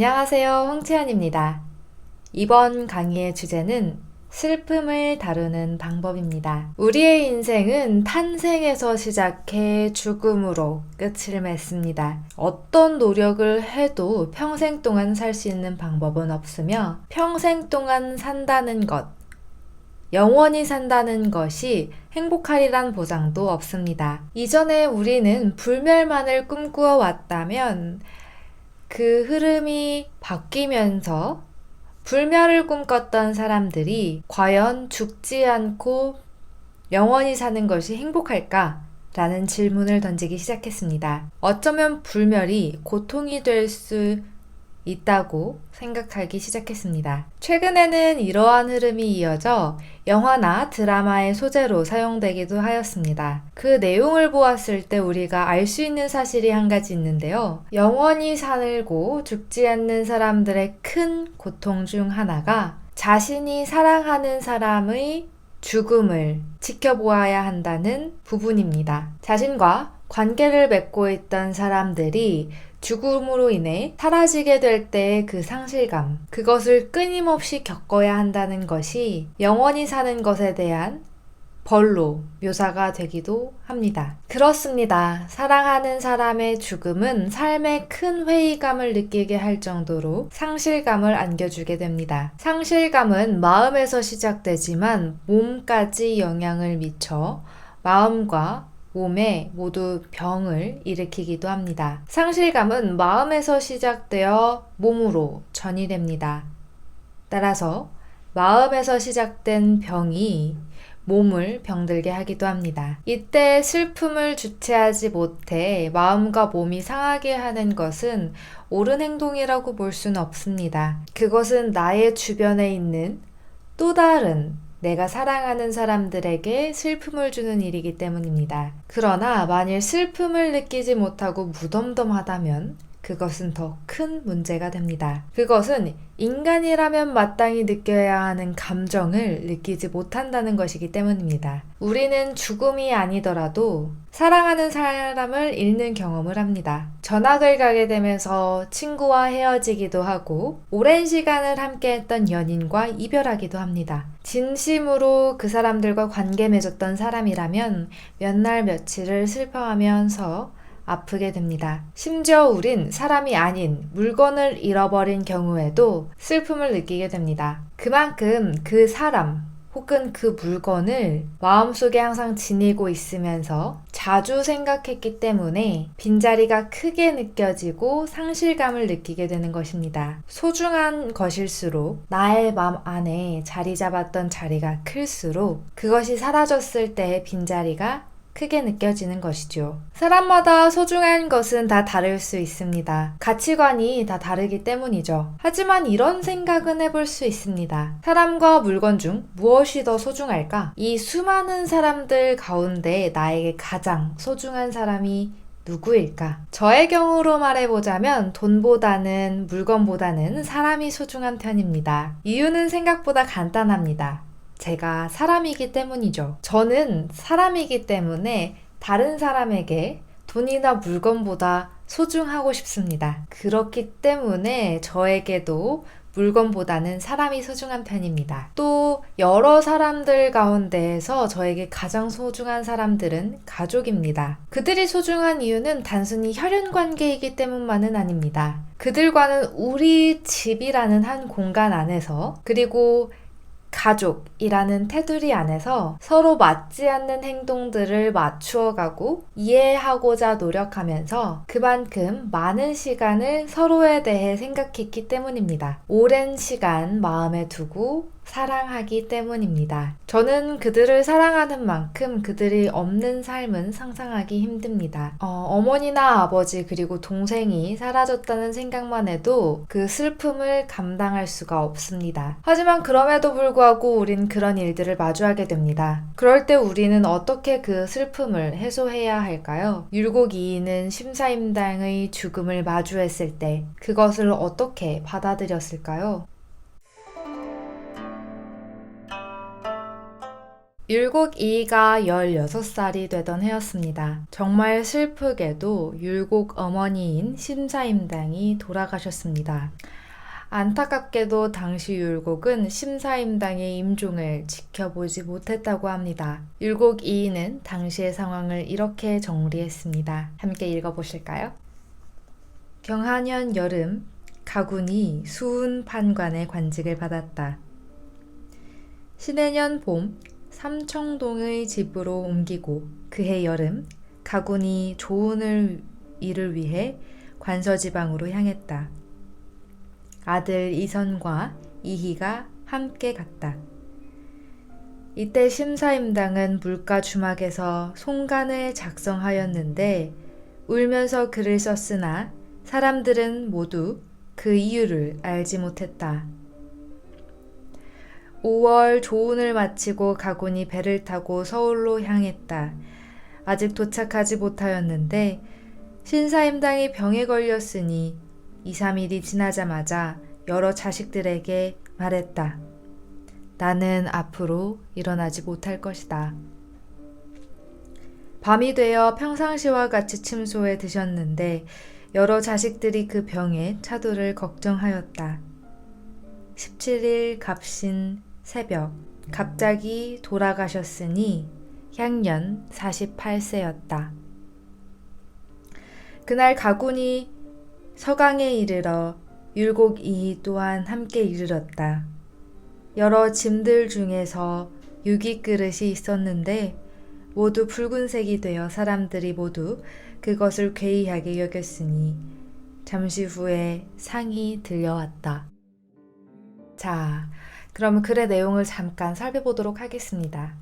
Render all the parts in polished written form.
안녕하세요, 황채연입니다. 이번 강의의 주제는 슬픔을 다루는 방법입니다. 우리의 인생은 탄생에서 시작해 죽음으로 끝을 맺습니다. 어떤 노력을 해도 평생 동안 살 수 있는 방법은 없으며 평생 동안 산다는 것, 영원히 산다는 것이 행복하리란 보장도 없습니다. 이전에 우리는 불멸만을 꿈꾸어 왔다면 그 흐름이 바뀌면서 불멸을 꿈꿨던 사람들이 과연 죽지 않고 영원히 사는 것이 행복할까? 라는 질문을 던지기 시작했습니다. 어쩌면 불멸이 고통이 될 수 있다고 생각하기 시작했습니다. 최근에는 이러한 흐름이 이어져 영화나 드라마의 소재로 사용되기도 하였습니다. 그 내용을 보았을 때 우리가 알 수 있는 사실이 한 가지 있는데요. 영원히 살고 죽지 않는 사람들의 큰 고통 중 하나가 자신이 사랑하는 사람의 죽음을 지켜보아야 한다는 부분입니다. 자신과 관계를 맺고 있던 사람들이 죽음으로 인해 사라지게 될 때의 그 상실감, 그것을 끊임없이 겪어야 한다는 것이 영원히 사는 것에 대한 벌로 묘사가 되기도 합니다. 그렇습니다. 사랑하는 사람의 죽음은 삶에 큰 회의감을 느끼게 할 정도로 상실감을 안겨주게 됩니다. 상실감은 마음에서 시작되지만 몸까지 영향을 미쳐 마음과 몸에 모두 병을 일으키기도 합니다. 상실감은 마음에서 시작되어 몸으로 전이됩니다. 따라서 마음에서 시작된 병이 몸을 병들게 하기도 합니다. 이때 슬픔을 주체하지 못해 마음과 몸이 상하게 하는 것은 옳은 행동이라고 볼 수는 없습니다. 그것은 나의 주변에 있는 또 다른 내가 사랑하는 사람들에게 슬픔을 주는 일이기 때문입니다. 그러나 만일 슬픔을 느끼지 못하고 무덤덤하다면 그것은 더 큰 문제가 됩니다. 그것은 인간이라면 마땅히 느껴야 하는 감정을 느끼지 못한다는 것이기 때문입니다. 우리는 죽음이 아니더라도 사랑하는 사람을 잃는 경험을 합니다. 전학을 가게 되면서 친구와 헤어지기도 하고 오랜 시간을 함께했던 연인과 이별하기도 합니다. 진심으로 그 사람들과 관계 맺었던 사람이라면 몇 날 며칠을 슬퍼하면서 아프게 됩니다. 심지어 우린 사람이 아닌 물건을 잃어버린 경우에도 슬픔을 느끼게 됩니다. 그만큼 그 사람 혹은 그 물건을 마음속에 항상 지니고 있으면서 자주 생각했기 때문에 빈자리가 크게 느껴지고 상실감을 느끼게 되는 것입니다. 소중한 것일수록 나의 마음 안에 자리 잡았던 자리가 클수록 그것이 사라졌을 때의 빈자리가 크게 느껴지는 것이죠. 사람마다 소중한 것은 다 다를 수 있습니다. 가치관이 다 다르기 때문이죠. 하지만 이런 생각은 해볼 수 있습니다. 사람과 물건 중 무엇이 더 소중할까? 이 수많은 사람들 가운데 나에게 가장 소중한 사람이 누구일까? 저의 경우로 말해보자면 돈보다는 물건보다는 사람이 소중한 편입니다. 이유는 생각보다 간단합니다. 제가 사람이기 때문이죠. 저는 사람이기 때문에 다른 사람에게 돈이나 물건보다 소중하고 싶습니다. 그렇기 때문에 저에게도 물건보다는 사람이 소중한 편입니다. 또 여러 사람들 가운데에서 저에게 가장 소중한 사람들은 가족입니다. 그들이 소중한 이유는 단순히 혈연 관계이기 때문만은 아닙니다. 그들과는 우리 집이라는 한 공간 안에서 그리고 가족이라는 테두리 안에서 서로 맞지 않는 행동들을 맞추어가고 이해하고자 노력하면서 그만큼 많은 시간을 서로에 대해 생각했기 때문입니다. 오랜 시간 마음에 두고 사랑하기 때문입니다. 저는 그들을 사랑하는 만큼 그들이 없는 삶은 상상하기 힘듭니다. 어머니나 아버지 그리고 동생이 사라졌다는 생각만 해도 그 슬픔을 감당할 수가 없습니다. 하지만 그럼에도 불구하고 우린 그런 일들을 마주하게 됩니다. 그럴 때 우리는 어떻게 그 슬픔을 해소해야 할까요? 율곡 2인은 심사임당의 죽음을 마주했을 때 그것을 어떻게 받아들였을까요? 율곡이가 16살이 되던 해였습니다. 정말 슬프게도 율곡 어머니인 심사임당이 돌아가셨습니다. 안타깝게도 당시 율곡은 심사임당의 임종을 지켜보지 못했다고 합니다. 율곡 이인은 당시의 상황을 이렇게 정리했습니다. 함께 읽어보실까요? 경하년 여름, 가군이 수훈 판관의 관직을 받았다. 신해년 봄, 삼청동의 집으로 옮기고 그해 여름, 가군이 조은을 일을 위해 관서지방으로 향했다. 아들 이선과 이희가 함께 갔다. 이때 심사임당은 물가 주막에서 송간을 작성하였는데 울면서 글을 썼으나 사람들은 모두 그 이유를 알지 못했다. 5월 조운을 마치고 가군이 배를 타고 서울로 향했다. 아직 도착하지 못하였는데 신사임당이 병에 걸렸으니 2, 3일이 지나자마자 여러 자식들에게 말했다. 나는 앞으로 일어나지 못할 것이다. 밤이 되어 평상시와 같이 침소에 드셨는데 여러 자식들이 그 병에 차도를 걱정하였다. 17일 갑신 새벽 갑자기 돌아가셨으니 향년 48세였다. 그날 가군이 서강에 이르러 율곡이 또한 함께 이르렀다. 여러 짐들 중에서 유깃그릇이 있었는데 모두 붉은색이 되어 사람들이 모두 그것을 괴이하게 여겼으니 잠시 후에 상이 들려왔다. 자, 그럼 글의 내용을 잠깐 살펴보도록 하겠습니다.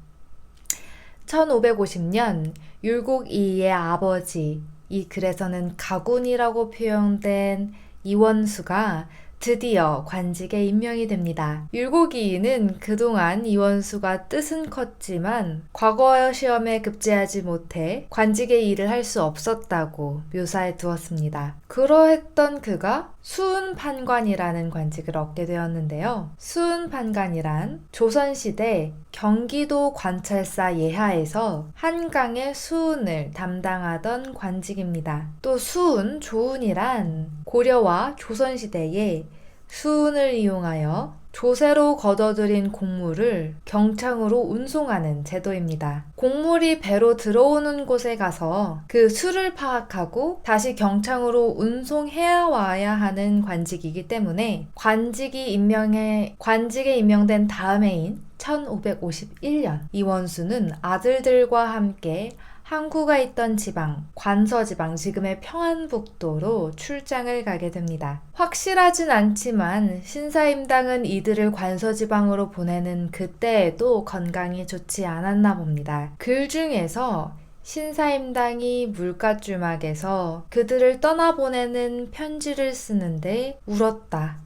1550년 율곡이의 아버지, 이 글에서는 가군이라고 표현된 이원수가 드디어 관직에 임명이 됩니다. 율곡이는 그동안 이원수가 뜻은 컸지만 과거 시험에 급제하지 못해 관직의 일을 할 수 없었다고 묘사해 두었습니다. 그러했던 그가 수훈판관이라는 관직을 얻게 되었는데요. 수훈판관이란 조선시대 경기도 관찰사 예하에서 한강의 수훈을 담당하던 관직입니다. 또 수훈, 조훈이란 고려와 조선시대에 수훈을 이용하여 조세로 걷어들인 곡물을 경창으로 운송하는 제도입니다. 곡물이 배로 들어오는 곳에 가서 그 수를 파악하고 다시 경창으로 운송해야 와야 하는 관직이기 때문에 관직에 임명된 다음해인 1551년 이원수는 아들들과 함께 항구가 있던 지방, 관서지방, 지금의 평안북도로 출장을 가게 됩니다. 확실하진 않지만 신사임당은 이들을 관서지방으로 보내는 그때에도 건강이 좋지 않았나 봅니다. 글 중에서 신사임당이 물가주막에서 그들을 떠나보내는 편지를 쓰는데 울었다.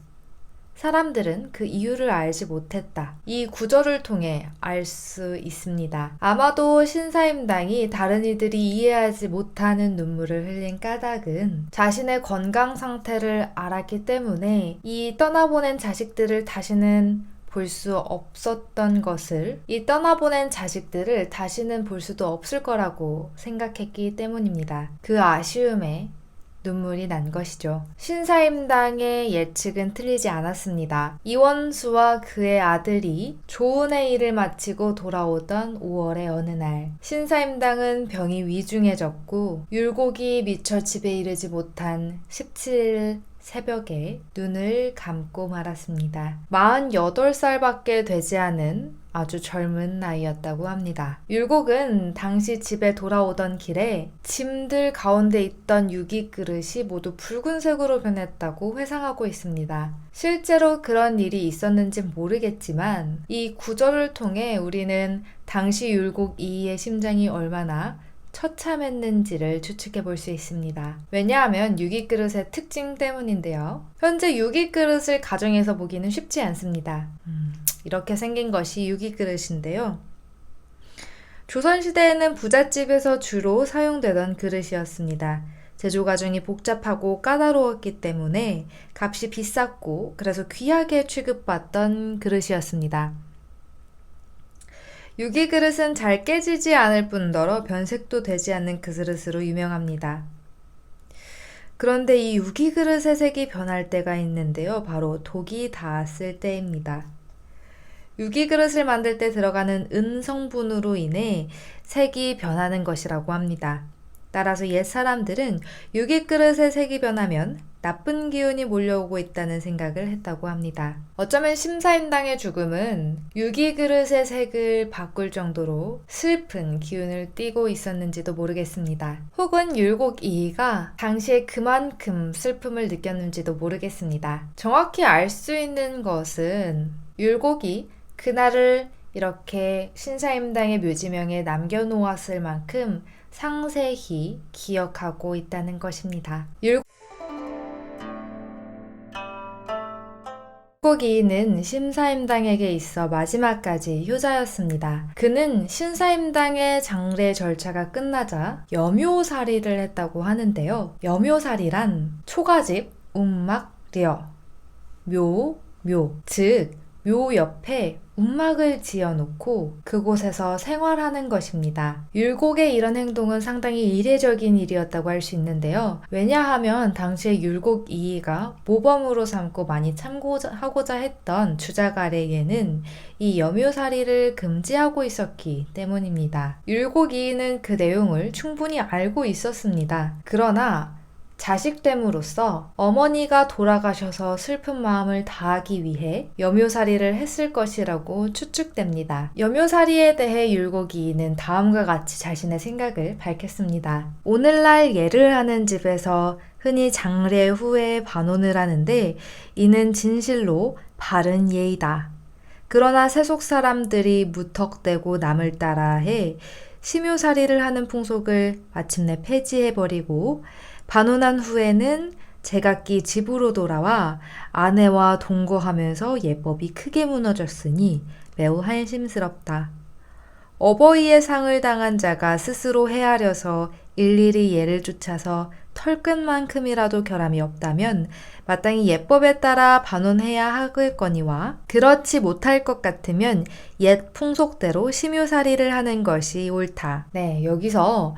사람들은 그 이유를 알지 못했다. 이 구절을 통해 알 수 있습니다. 아마도 신사임당이 다른 이들이 이해하지 못하는 눈물을 흘린 까닭은 자신의 건강 상태를 알았기 때문에 이 떠나보낸 자식들을 다시는 볼 수 없었던 것을 이 떠나보낸 자식들을 다시는 볼 수도 없을 거라고 생각했기 때문입니다. 그 아쉬움에 눈물이 난 것이죠. 신사임당의 예측은 틀리지 않았습니다. 이원수와 그의 아들이 조은의 일을 마치고 돌아오던 5월의 어느 날 신사임당은 병이 위중해졌고 율곡이 미처 집에 이르지 못한 17일 새벽에 눈을 감고 말았습니다. 48살밖에 되지 않은 아주 젊은 나이였다고 합니다. 율곡은 당시 집에 돌아오던 길에 짐들 가운데 있던 유깃그릇이 모두 붉은색으로 변했다고 회상하고 있습니다. 실제로 그런 일이 있었는지 모르겠지만 이 구절을 통해 우리는 당시 율곡 이이의 심장이 얼마나 처참했는지를 추측해 볼 수 있습니다. 왜냐하면 유깃그릇의 특징 때문인데요. 현재 유깃그릇을 가정에서 보기는 쉽지 않습니다. 이렇게 생긴 것이 유깃그릇인데요. 조선시대에는 부잣집에서 주로 사용되던 그릇이었습니다. 제조 과정이 복잡하고 까다로웠기 때문에 값이 비쌌고 그래서 귀하게 취급받던 그릇이었습니다. 유기그릇은 잘 깨지지 않을 뿐더러 변색도 되지 않는 그 그릇으로 유명합니다. 그런데 이 유기그릇의 색이 변할 때가 있는데요. 바로 독이 닿았을 때입니다. 유기그릇을 만들 때 들어가는 은 성분으로 인해 색이 변하는 것이라고 합니다. 따라서 옛 사람들은 유기그릇의 색이 변하면 나쁜 기운이 몰려오고 있다는 생각을 했다고 합니다. 어쩌면 심사임당의 죽음은 유기그릇의 색을 바꿀 정도로 슬픈 기운을 띠고 있었는지도 모르겠습니다. 혹은 율곡이이가 당시에 그만큼 슬픔을 느꼈는지도 모르겠습니다. 정확히 알 수 있는 것은 율곡이 그날을 이렇게 신사임당의 묘지명에 남겨놓았을 만큼 상세히 기억하고 있다는 것입니다. 율곡이이는 심사임당에게 있어 마지막까지 효자였습니다. 그는 신사임당의 장례 절차가 끝나자 여묘살이를 했다고 하는데요. 여묘살이란 초가집, 움막려, 묘, 즉 묘 옆에 움막을 지어놓고 그곳에서 생활하는 것입니다. 율곡의 이런 행동은 상당히 이례적인 일이었다고 할 수 있는데요. 왜냐하면 당시에 율곡이이가 모범으로 삼고 많이 참고하고자 했던 주자가래에는 이 여묘살이를 금지하고 있었기 때문입니다. 율곡이이는 그 내용을 충분히 알고 있었습니다. 그러나 자식됨으로써 어머니가 돌아가셔서 슬픈 마음을 다하기 위해 여묘살이를 했을 것이라고 추측됩니다. 여묘살이에 대해 율곡이이는 다음과 같이 자신의 생각을 밝혔습니다. 오늘날 예를 하는 집에서 흔히 장례 후에 반혼을 하는데 이는 진실로 바른 예의다. 그러나 세속 사람들이 무턱대고 남을 따라해 심요살이를 하는 풍속을 마침내 폐지해버리고 반혼한 후에는 제각기 집으로 돌아와 아내와 동거하면서 예법이 크게 무너졌으니 매우 한심스럽다. 어버이의 상을 당한 자가 스스로 헤아려서 일일이 예를 쫓아서 털끝만큼이라도 결함이 없다면 마땅히 예법에 따라 반혼해야 하겠거니와 그렇지 못할 것 같으면 옛 풍속대로 심요살이를 하는 것이 옳다. 네, 여기서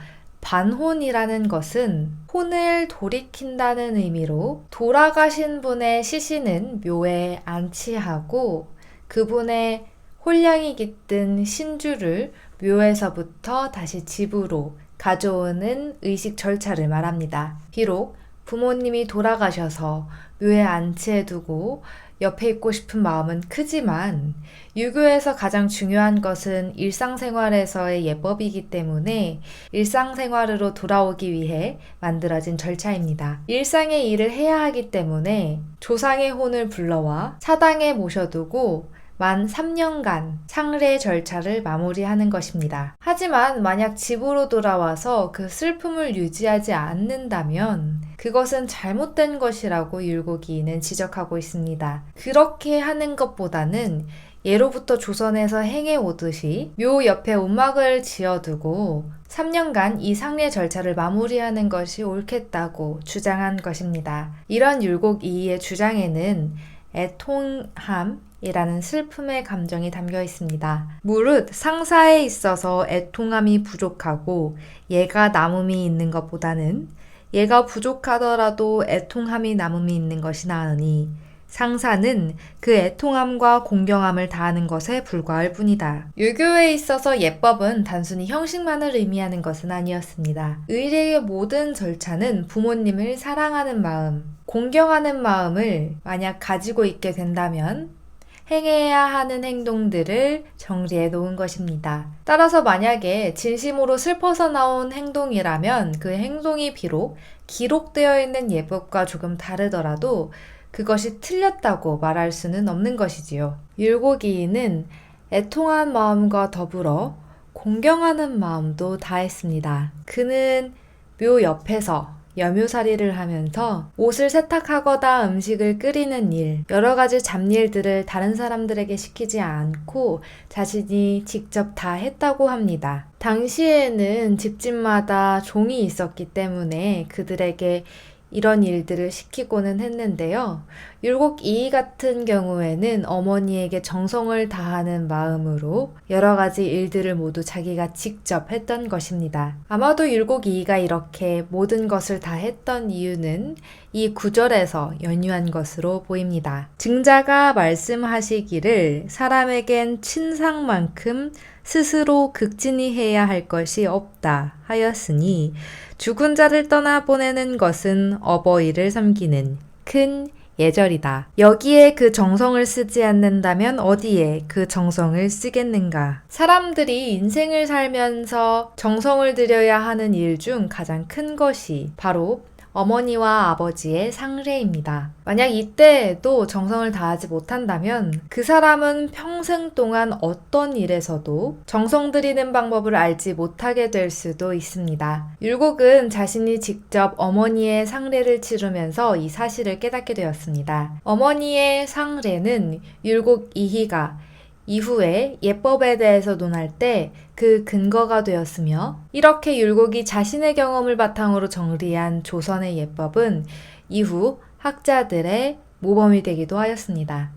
반혼이라는 것은 혼을 돌이킨다는 의미로 돌아가신 분의 시신은 묘에 안치하고 그분의 홀량이 깃든 신주를 묘에서부터 다시 집으로 가져오는 의식 절차를 말합니다. 비록 부모님이 돌아가셔서 묘에 안치해두고 옆에 있고 싶은 마음은 크지만 유교에서 가장 중요한 것은 일상생활에서의 예법이기 때문에 일상생활으로 돌아오기 위해 만들어진 절차입니다. 일상의 일을 해야 하기 때문에 조상의 혼을 불러와 사당에 모셔두고 만 3년간 상례 절차를 마무리하는 것입니다. 하지만 만약 집으로 돌아와서 그 슬픔을 유지하지 않는다면 그것은 잘못된 것이라고 율곡이이는 지적하고 있습니다. 그렇게 하는 것보다는 예로부터 조선에서 행해 오듯이 묘 옆에 움막을 지어두고 3년간 이 상례 절차를 마무리하는 것이 옳겠다고 주장한 것입니다. 이런 율곡이이의 주장에는 애통함이라는 슬픔의 감정이 담겨 있습니다. 무릇 상사에 있어서 애통함이 부족하고 예가 남음이 있는 것보다는 예가 부족하더라도 애통함이 남음이 있는 것이 나으니 상사는 그 애통함과 공경함을 다하는 것에 불과할 뿐이다. 유교에 있어서 예법은 단순히 형식만을 의미하는 것은 아니었습니다. 의례의 모든 절차는 부모님을 사랑하는 마음, 공경하는 마음을 만약 가지고 있게 된다면 행해야 하는 행동들을 정리해 놓은 것입니다. 따라서 만약에 진심으로 슬퍼서 나온 행동이라면 그 행동이 비록 기록되어 있는 예법과 조금 다르더라도 그것이 틀렸다고 말할 수는 없는 것이지요. 율곡이이는 애통한 마음과 더불어 공경하는 마음도 다했습니다. 그는 묘 옆에서 여묘살이를 하면서 옷을 세탁하거나 음식을 끓이는 일, 여러 가지 잡일들을 다른 사람들에게 시키지 않고 자신이 직접 다 했다고 합니다. 당시에는 집집마다 종이 있었기 때문에 그들에게 이런 일들을 시키고는 했는데요. 율곡2 같은 경우에는 어머니에게 정성을 다하는 마음으로 여러 가지 일들을 모두 자기가 직접 했던 것입니다. 아마도 율곡2가 이렇게 모든 것을 다 했던 이유는 이 구절에서 연유한 것으로 보입니다. 증자가 말씀하시기를 사람에겐 친상만큼 스스로 극진히 해야 할 것이 없다 하였으니 죽은 자를 떠나보내는 것은 어버이를 섬기는 큰 예절이다. 여기에 그 정성을 쓰지 않는다면 어디에 그 정성을 쓰겠는가? 사람들이 인생을 살면서 정성을 들여야 하는 일 중 가장 큰 것이 바로 어머니와 아버지의 상례입니다. 만약 이때에도 정성을 다하지 못한다면 그 사람은 평생 동안 어떤 일에서도 정성 들이는 방법을 알지 못하게 될 수도 있습니다. 율곡은 자신이 직접 어머니의 상례를 치르면서 이 사실을 깨닫게 되었습니다. 어머니의 상례는 율곡 이희가 이후에 예법에 대해서 논할 때 그 근거가 되었으며 이렇게 율곡이 자신의 경험을 바탕으로 정리한 조선의 예법은 이후 학자들의 모범이 되기도 하였습니다.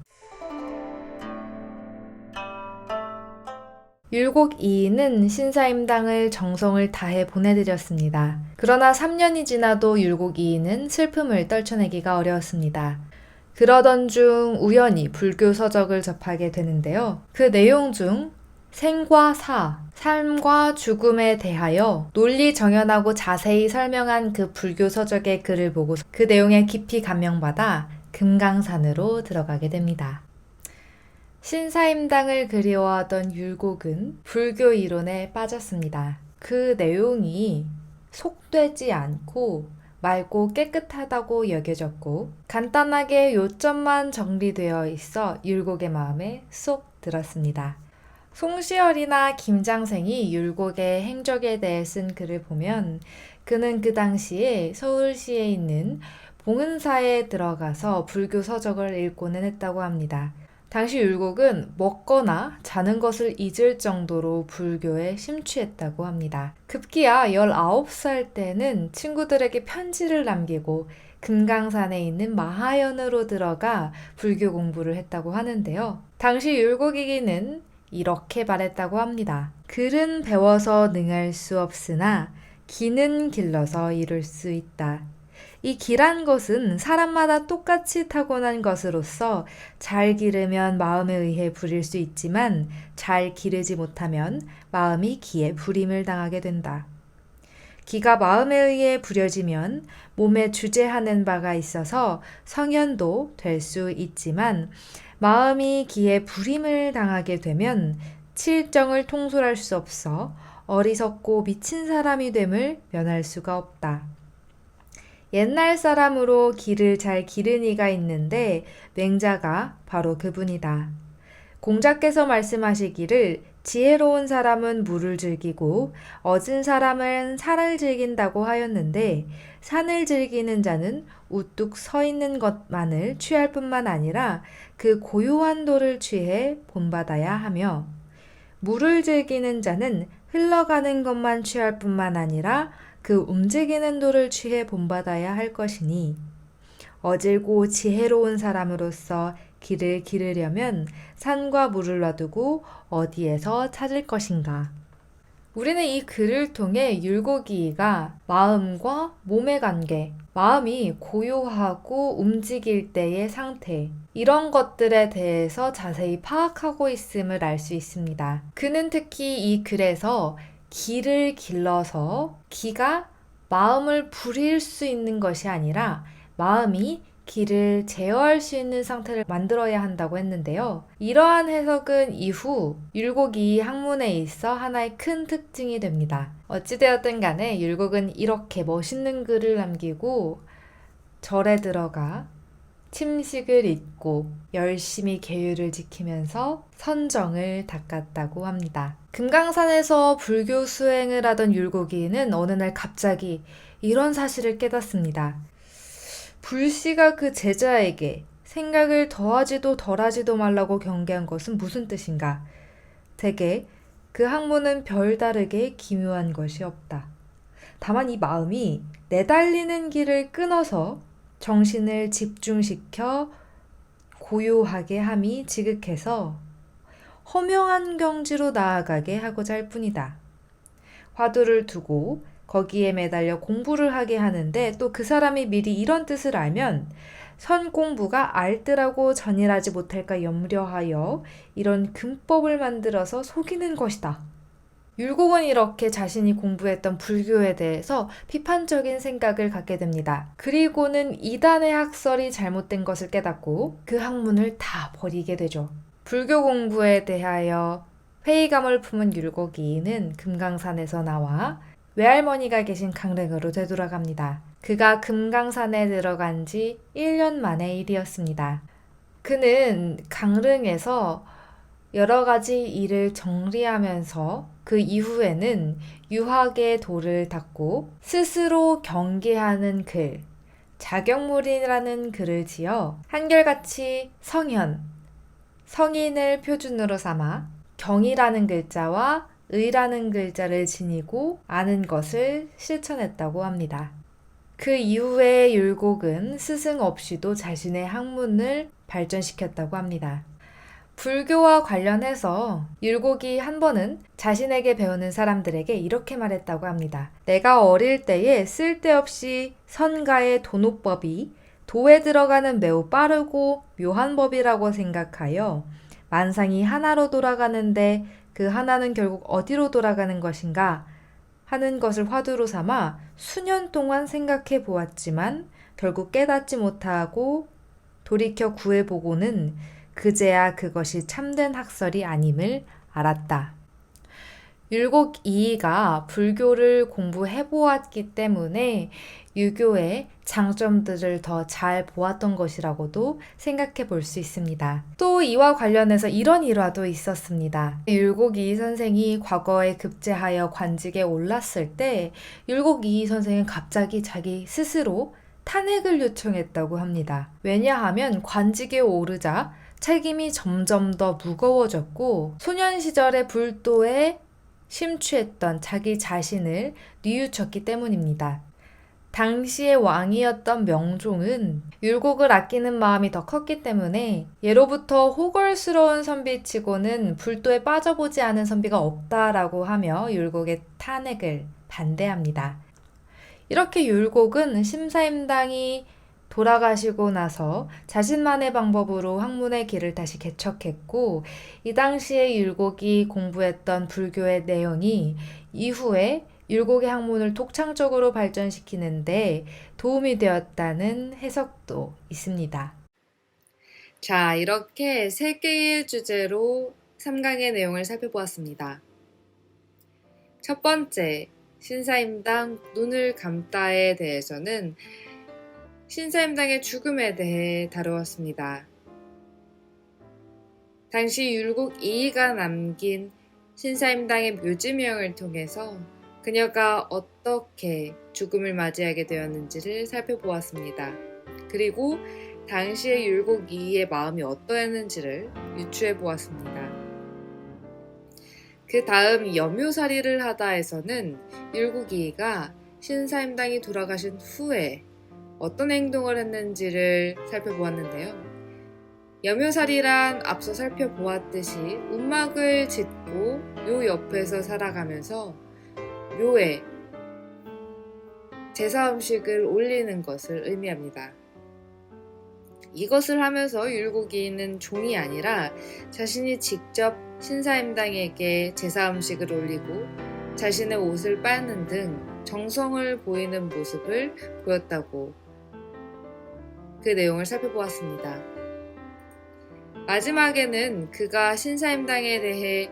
율곡 2는 신사임당을 정성을 다해 보내드렸습니다. 그러나 3년이 지나도 율곡 2는 슬픔을 떨쳐내기가 어려웠습니다. 그러던 중 우연히 불교 서적을 접하게 되는데요. 그 내용 중 생과 사, 삶과 죽음에 대하여 논리정연하고 자세히 설명한 그 불교 서적의 글을 보고 그 내용에 깊이 감명받아 금강산으로 들어가게 됩니다. 신사임당을 그리워하던 율곡은 불교 이론에 빠졌습니다. 그 내용이 속되지 않고 맑고 깨끗하다고 여겨졌고 간단하게 요점만 정리되어 있어 율곡의 마음에 쏙 들었습니다. 송시열이나 김장생이 율곡의 행적에 대해 쓴 글을 보면 그는 그 당시에 서울시에 있는 봉은사에 들어가서 불교 서적을 읽고는 했다고 합니다. 당시 율곡은 먹거나 자는 것을 잊을 정도로 불교에 심취했다고 합니다. 급기야 19살 때는 친구들에게 편지를 남기고 금강산에 있는 마하연으로 들어가 불교 공부를 했다고 하는데요. 당시 율곡이기는 이렇게 말했다고 합니다. 글은 배워서 능할 수 없으나 기는 길러서 이룰 수 있다. 이 기란 것은 사람마다 똑같이 타고난 것으로서 잘 기르면 마음에 의해 부릴 수 있지만 잘 기르지 못하면 마음이 기에 부림을 당하게 된다. 기가 마음에 의해 부려지면 몸에 주재하는 바가 있어서 성현도 될 수 있지만 마음이 기에 부림을 당하게 되면 칠정을 통솔할 수 없어 어리석고 미친 사람이 됨을 면할 수가 없다. 옛날 사람으로 기를 잘 기른 이가 있는데 맹자가 바로 그분이다. 공자께서 말씀하시기를 지혜로운 사람은 물을 즐기고 얻은 사람은 산을 즐긴다고 하였는데 산을 즐기는 자는 우뚝 서 있는 것만을 취할 뿐만 아니라 그 고요한 도를 취해 본받아야 하며 물을 즐기는 자는 흘러가는 것만 취할 뿐만 아니라 그 움직이는 도를 취해 본받아야 할 것이니 어질고 지혜로운 사람으로서 길을 기르려면 산과 물을 놔두고 어디에서 찾을 것인가. 우리는 이 글을 통해 율곡이가 마음과 몸의 관계, 마음이 고요하고 움직일 때의 상태, 이런 것들에 대해서 자세히 파악하고 있음을 알 수 있습니다. 그는 특히 이 글에서 기를 길러서 기가 마음을 부릴 수 있는 것이 아니라 마음이 기를 제어할 수 있는 상태를 만들어야 한다고 했는데요. 이러한 해석은 이후 율곡이 학문에 있어 하나의 큰 특징이 됩니다. 어찌되었든 간에 율곡은 이렇게 멋있는 글을 남기고 절에 들어가 침식을 잊고 열심히 계율을 지키면서 선정을 닦았다고 합니다. 금강산에서 불교 수행을 하던 율곡이는 어느 날 갑자기 이런 사실을 깨닫습니다. 불씨가 그 제자에게 생각을 더하지도 덜하지도 말라고 경계한 것은 무슨 뜻인가? 대개 그 학문은 별다르게 기묘한 것이 없다. 다만 이 마음이 내달리는 길을 끊어서 정신을 집중시켜 고요하게 함이 지극해서 허명한 경지로 나아가게 하고자 할 뿐이다. 화두를 두고 거기에 매달려 공부를 하게 하는데 또 그 사람이 미리 이런 뜻을 알면 선 공부가 알뜰하고 전일하지 못할까 염려하여 이런 금법을 만들어서 속이는 것이다. 율곡은 이렇게 자신이 공부했던 불교에 대해서 비판적인 생각을 갖게 됩니다. 그리고는 이단의 학설이 잘못된 것을 깨닫고 그 학문을 다 버리게 되죠. 불교 공부에 대하여 회의감을 품은 율곡이는 금강산에서 나와 외할머니가 계신 강릉으로 되돌아갑니다. 그가 금강산에 들어간 지 1년 만의 일이었습니다. 그는 강릉에서 여러 가지 일을 정리하면서 그 이후에는 유학의 도를 닦고 스스로 경계하는 글, 자경물이라는 글을 지어 한결같이 성현, 성인을 표준으로 삼아 경이라는 글자와 의라는 글자를 지니고 아는 것을 실천했다고 합니다. 그 이후에 율곡은 스승 없이도 자신의 학문을 발전시켰다고 합니다. 불교와 관련해서 율곡이 한 번은 자신에게 배우는 사람들에게 이렇게 말했다고 합니다. 내가 어릴 때에 쓸데없이 선가의 도노법이 도에 들어가는 매우 빠르고 묘한 법이라고 생각하여 만상이 하나로 돌아가는데 그 하나는 결국 어디로 돌아가는 것인가 하는 것을 화두로 삼아 수년 동안 생각해 보았지만 결국 깨닫지 못하고 돌이켜 구해보고는 그제야 그것이 참된 학설이 아님을 알았다. 율곡 이이가 불교를 공부해보았기 때문에 유교의 장점들을 더 잘 보았던 것이라고도 생각해 볼 수 있습니다. 또 이와 관련해서 이런 일화도 있었습니다. 율곡 이이 선생이 과거에 급제하여 관직에 올랐을 때 율곡 이이 선생은 갑자기 자기 스스로 탄핵을 요청했다고 합니다. 왜냐하면 관직에 오르자 책임이 점점 더 무거워졌고 소년 시절의 불도에 심취했던 자기 자신을 뉘우쳤기 때문입니다. 당시의 왕이었던 명종은 율곡을 아끼는 마음이 더 컸기 때문에 예로부터 호걸스러운 선비치고는 불도에 빠져보지 않은 선비가 없다라고 하며 율곡의 탄핵을 반대합니다. 이렇게 율곡은 심사임당이 돌아가시고 나서 자신만의 방법으로 학문의 길을 다시 개척했고 이 당시에 율곡이 공부했던 불교의 내용이 이후에 율곡의 학문을 독창적으로 발전시키는데 도움이 되었다는 해석도 있습니다. 자, 이렇게 3개의 주제로 3강의 내용을 살펴보았습니다. 첫 번째, 신사임당 눈을 감다에 대해서는 신사임당의 죽음에 대해 다루었습니다. 당시 율곡 이이가 남긴 신사임당의 묘지명을 통해서 그녀가 어떻게 죽음을 맞이하게 되었는지를 살펴보았습니다. 그리고 당시의 율곡 이이의 마음이 어떠했는지를 유추해 보았습니다. 그 다음 여묘살이를 하다에서는 율곡 이이가 신사임당이 돌아가신 후에 어떤 행동을 했는지를 살펴보았는데요. 여묘살이란 앞서 살펴보았듯이 움막을 짓고 묘 옆에서 살아가면서 묘에 제사 음식을 올리는 것을 의미합니다. 이것을 하면서 율곡이는 종이 아니라 자신이 직접 신사임당에게 제사 음식을 올리고 자신의 옷을 빨는 등 정성을 보이는 모습을 보였다고 그 내용을 살펴보았습니다. 마지막에는 그가 신사임당에 대해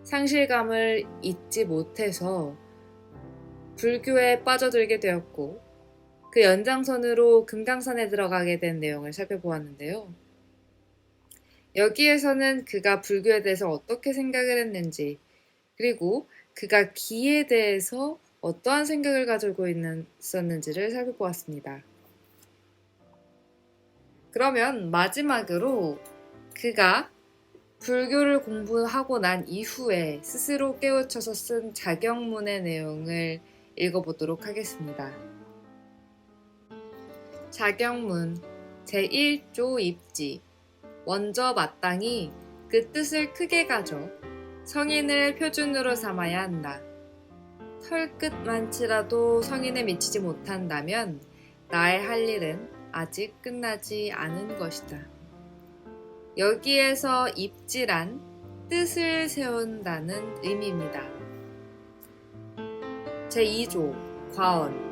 상실감을 잊지 못해서 불교에 빠져들게 되었고 그 연장선으로 금강산에 들어가게 된 내용을 살펴보았는데요. 여기에서는 그가 불교에 대해서 어떻게 생각을 했는지 그리고 그가 기에 대해서 어떠한 생각을 가지고 있었는지를 살펴보았습니다. 그러면 마지막으로 그가 불교를 공부하고 난 이후에 스스로 깨우쳐서 쓴 자경문의 내용을 읽어보도록 하겠습니다. 자경문 제1조 입지. 먼저 마땅히 그 뜻을 크게 가져 성인을 표준으로 삼아야 한다. 털끝만치라도 성인에 미치지 못한다면 나의 할 일은 아직 끝나지 않은 것이다. 여기에서 입지란 뜻을 세운다는 의미입니다. 제2조 과언.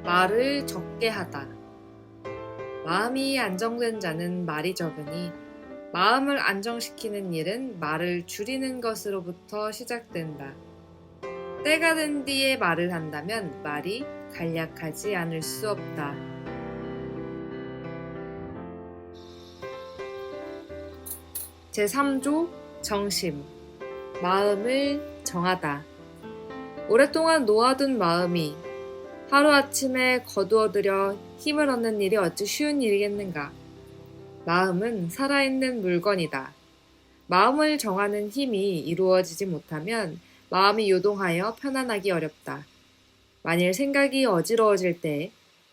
말을 적게 하다. 마음이 안정된 자는 말이 적으니 마음을 안정시키는 일은 말을 줄이는 것으로부터 시작된다. 때가 된 뒤에 말을 한다면 말이 간략하지 않을 수 없다. 제3조 정심. 마음을 정하다. 오랫동안 놓아둔 마음이 하루아침에 거두어들여 힘을 얻는 일이 어찌 쉬운 일이겠는가. 마음은 살아있는 물건이다. 마음을 정하는 힘이 이루어지지 못하면 마음이 요동하여 편안하기 어렵다. 만일 생각이 어지러워질 때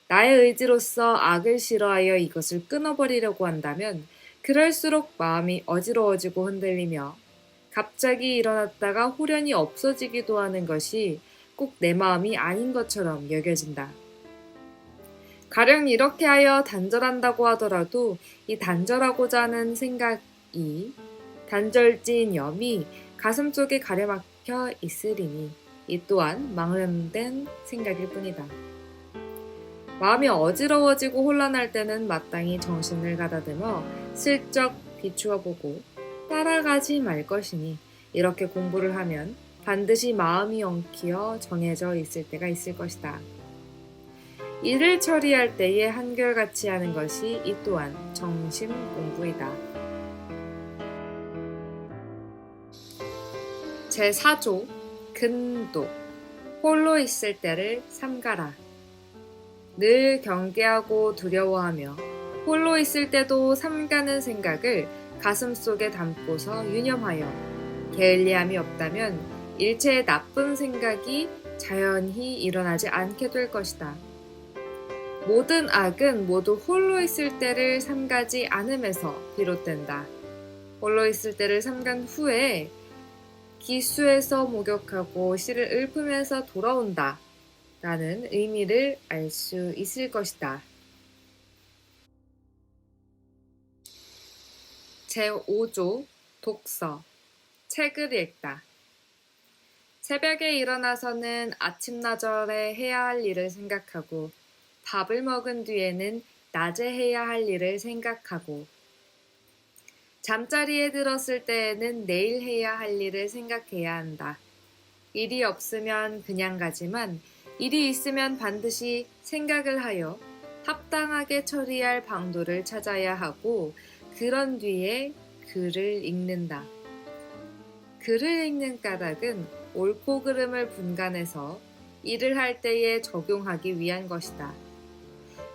나의 의지로서 악을 싫어하여 이것을 끊어버리려고 한다면 그럴수록 마음이 어지러워지고 흔들리며 갑자기 일어났다가 후련히 없어지기도 하는 것이 꼭 내 마음이 아닌 것처럼 여겨진다. 가령 이렇게 하여 단절한다고 하더라도 이 단절하고자 하는 생각이 단절진염이 가슴속에 가려막혀 있으리니 이 또한 망령된 생각일 뿐이다. 마음이 어지러워지고 혼란할 때는 마땅히 정신을 가다듬어 슬쩍 비추어 보고 따라가지 말 것이니 이렇게 공부를 하면 반드시 마음이 엉키어 정해져 있을 때가 있을 것이다. 일을 처리할 때에 한결같이 하는 것이 이 또한 정심 공부이다. 제4조 근도. 홀로 있을 때를 삼가라. 늘 경계하고 두려워하며 홀로 있을 때도 삼가는 생각을 가슴속에 담고서 유념하여 게을리함이 없다면 일체의 나쁜 생각이 자연히 일어나지 않게 될 것이다. 모든 악은 모두 홀로 있을 때를 삼가지 않음에서 비롯된다. 홀로 있을 때를 삼간 후에 기수에서 목욕하고 씨를 읊으면서 돌아온다 라는 의미를 알 수 있을 것이다. 제5조 독서. 책을 읽다. 새벽에 일어나서는 아침나절에 해야 할 일을 생각하고 밥을 먹은 뒤에는 낮에 해야 할 일을 생각하고 잠자리에 들었을 때에는 내일 해야 할 일을 생각해야 한다. 일이 없으면 그냥 가지만 일이 있으면 반드시 생각을 하여 합당하게 처리할 방도를 찾아야 하고 그런 뒤에 글을 읽는다. 글을 읽는 까닭은 옳고 그름을 분간해서 일을 할 때에 적용하기 위한 것이다.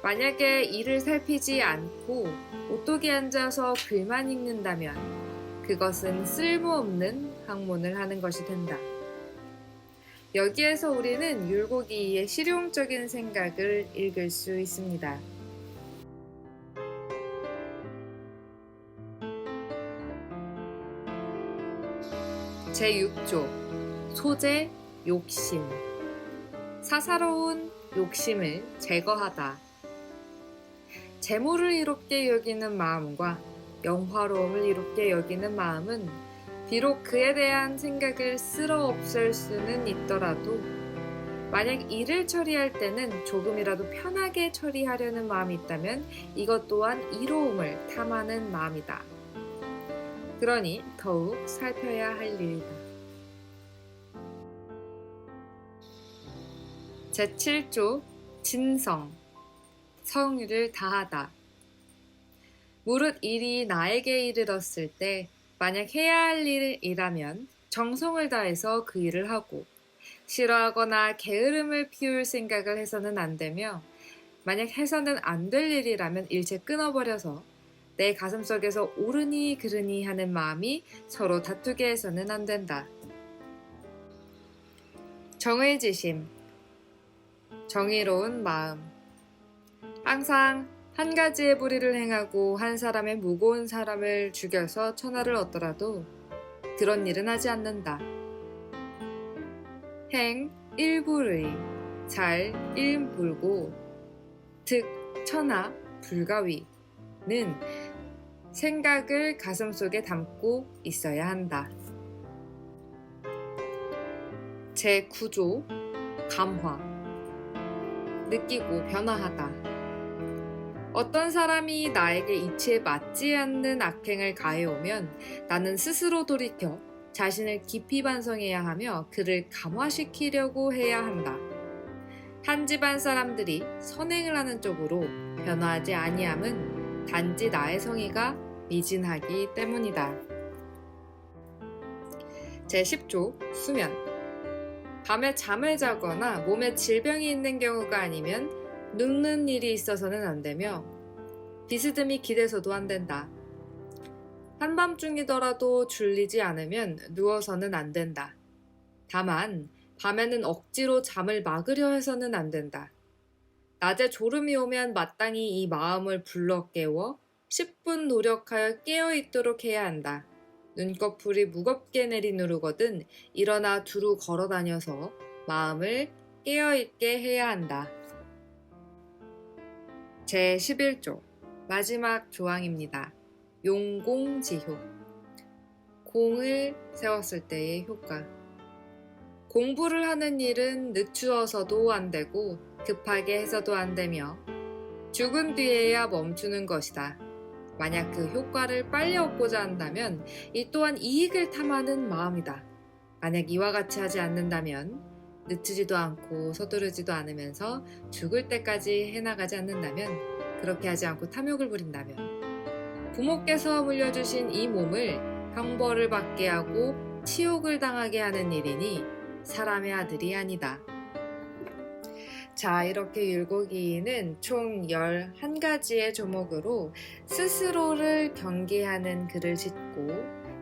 만약에 일을 살피지 않고 오똑이 앉아서 글만 읽는다면 그것은 쓸모없는 학문을 하는 것이 된다. 여기에서 우리는 율곡이의 실용적인 생각을 읽을 수 있습니다. 제6조 소재, 욕심. 사사로운 욕심을 제거하다. 재물을 이롭게 여기는 마음과 영화로움을 이롭게 여기는 마음은 비록 그에 대한 생각을 쓸어 없앨 수는 있더라도 만약 일을 처리할 때는 조금이라도 편하게 처리하려는 마음이 있다면 이것 또한 이로움을 탐하는 마음이다. 그러니 더욱 살펴야 할 일이다. 제7조 진성. 성의를 다하다. 무릇 일이 나에게 이르렀을 때 만약 해야 할 일이라면 정성을 다해서 그 일을 하고 싫어하거나 게으름을 피울 생각을 해서는 안 되며 만약 해서는 안 될 일이라면 일체 끊어버려서 내 가슴속에서 옳으니 그르니 하는 마음이 서로 다투게 해서는 안 된다. 정의지심, 정의로운 마음. 항상 한 가지의 불의를 행하고 한 사람의 무고한 사람을 죽여서 천하를 얻더라도 그런 일은 하지 않는다. 행 일불의, 잘 일불고, 득 천하 불가위는 생각을 가슴속에 담고 있어야 한다. 제9조 감화. 느끼고 변화하다. 어떤 사람이 나에게 이치에 맞지 않는 악행을 가해오면 나는 스스로 돌이켜 자신을 깊이 반성해야 하며 그를 감화시키려고 해야 한다. 한 집안 사람들이 선행을 하는 쪽으로 변화하지 아니함은 단지 나의 성의가 미진하기 때문이다. 제10조 수면. 밤에 잠을 자거나 몸에 질병이 있는 경우가 아니면 눕는 일이 있어서는 안 되며 비스듬히 기대서도 안 된다. 한밤중이더라도 졸리지 않으면 누워서는 안 된다. 다만 밤에는 억지로 잠을 막으려 해서는 안 된다. 낮에 졸음이 오면 마땅히 이 마음을 불러 깨워 10분 노력하여 깨어있도록 해야 한다. 눈꺼풀이 무겁게 내리누르거든 일어나 두루 걸어다녀서 마음을 깨어있게 해야 한다. 제11조 마지막 조항입니다. 용공지효. 공을 세웠을 때의 효과. 공부를 하는 일은 늦추어서도 안 되고 급하게 해서도 안 되며 죽은 뒤에야 멈추는 것이다. 만약 그 효과를 빨리 얻고자 한다면 이 또한 이익을 탐하는 마음이다. 만약 이와 같이 하지 않는다면 늦추지도 않고 서두르지도 않으면서 죽을 때까지 해나가지 않는다면 그렇게 하지 않고 탐욕을 부린다면 부모께서 물려주신 이 몸을 형벌을 받게 하고 치욕을 당하게 하는 일이니 사람의 아들이 아니다. 자, 이렇게 율곡이인은 총 11가지의 조목으로 스스로를 경계하는 글을 짓고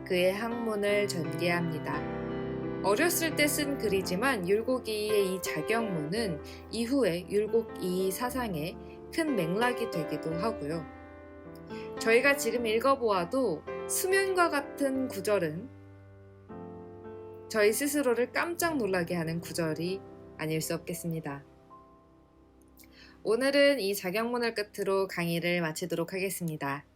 그의 학문을 전개합니다. 어렸을 때 쓴 글이지만 율곡이의 이 자경문은 이후에 율곡이 사상의 큰 맥락이 되기도 하고요. 저희가 지금 읽어보아도 수면과 같은 구절은 저희 스스로를 깜짝 놀라게 하는 구절이 아닐 수 없겠습니다. 오늘은 이 자경문을 끝으로 강의를 마치도록 하겠습니다.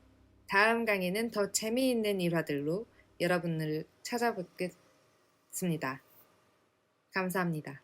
다음 강의는 더 재미있는 일화들로 여러분을 찾아뵙겠습니다. 감사합니다.